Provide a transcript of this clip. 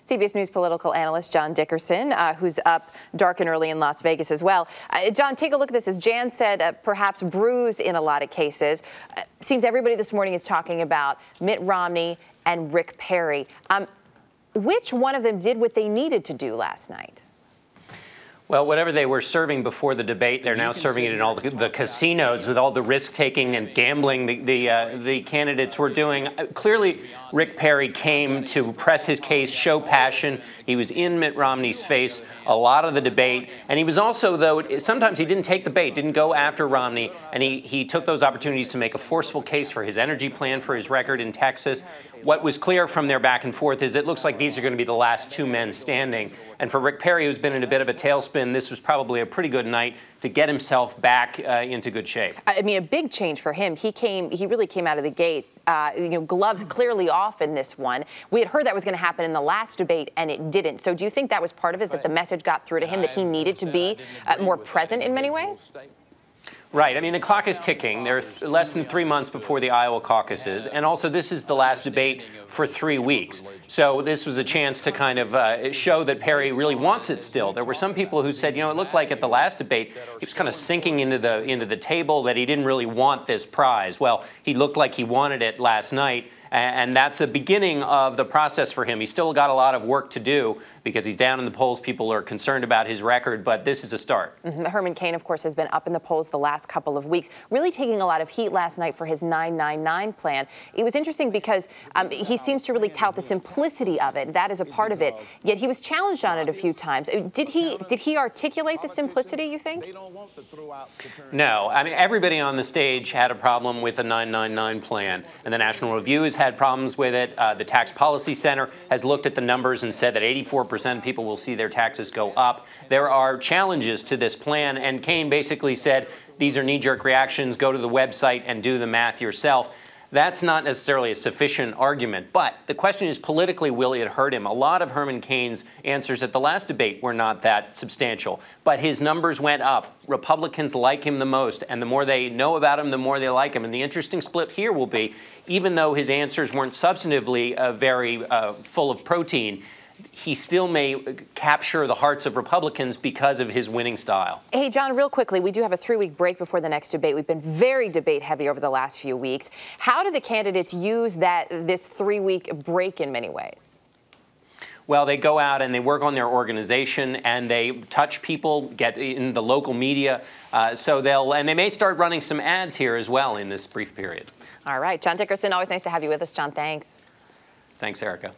CBS News political analyst John Dickerson, who's up dark and early in Las Vegas as well. John, take a look at this. As Jan said, perhaps bruised in a lot of cases. Seems everybody this morning is talking about Mitt Romney and Rick Perry. Which one of them did what they needed to do last night? Well, whatever they were serving before the debate, they're now serving it in all the casinos with all the risk-taking and gambling the candidates were doing. Clearly, Rick Perry came to press his case, show passion. He was in Mitt Romney's face a lot of the debate. And he was also, though, sometimes he didn't take the bait, didn't go after Romney. And he took those opportunities to make a forceful case for his energy plan, for his record in Texas. What was clear from their back and forth is it looks like these are going to be the last two men standing. And for Rick Perry, who's been in a bit of a tailspin, this was probably a pretty good night to get himself back into good shape. I mean, a big change for him. He really came out of the gate, gloves clearly off in this one. We had heard that was going to happen in the last debate, and it didn't. So do you think that was part of it, that the message got through to him that he needed to be more present in many ways? Right. I mean, the clock is ticking. There's less than 3 months before the Iowa caucuses. And also, this is the last debate for 3 weeks. So this was a chance to kind of show that Perry really wants it still. There were some people who said, it looked like at the last debate, he was kind of sinking into the table, that he didn't really want this prize. Well, he looked like he wanted it last night. And that's a beginning of the process for him. He's still got a lot of work to do because he's down in the polls. People are concerned about his record, but this is a start. Herman Cain, of course, has been up in the polls the last couple of weeks, really taking a lot of heat last night for his 999 plan. It was interesting because he seems to really tout the simplicity of it. That is a part of it. Yet he was challenged on it a few times. Did he articulate the simplicity, you think? No. I mean, everybody on the stage had a problem with the 999 plan, and the National Review has had problems with it. The Tax Policy Center has looked at the numbers and said that 84% of people will see their taxes go up. There are challenges to this plan, and Cain basically said these are knee-jerk reactions. Go to the website and do the math yourself. That's not necessarily a sufficient argument, but the question is politically, will it hurt him? A lot of Herman Cain's answers at the last debate were not that substantial, but his numbers went up. Republicans like him the most, and the more they know about him, the more they like him. And the interesting split here will be, even though his answers weren't substantively very full of protein, he still may capture the hearts of Republicans because of his winning style. Hey, John, real quickly, we do have a 3-week break before the next debate. We've been very debate heavy over the last few weeks. How do the candidates use this 3-week break in many ways? Well, they go out and they work on their organization and they touch people, get in the local media. And they may start running some ads here as well in this brief period. All right. John Dickerson, always nice to have you with us, John. Thanks. Thanks, Erica.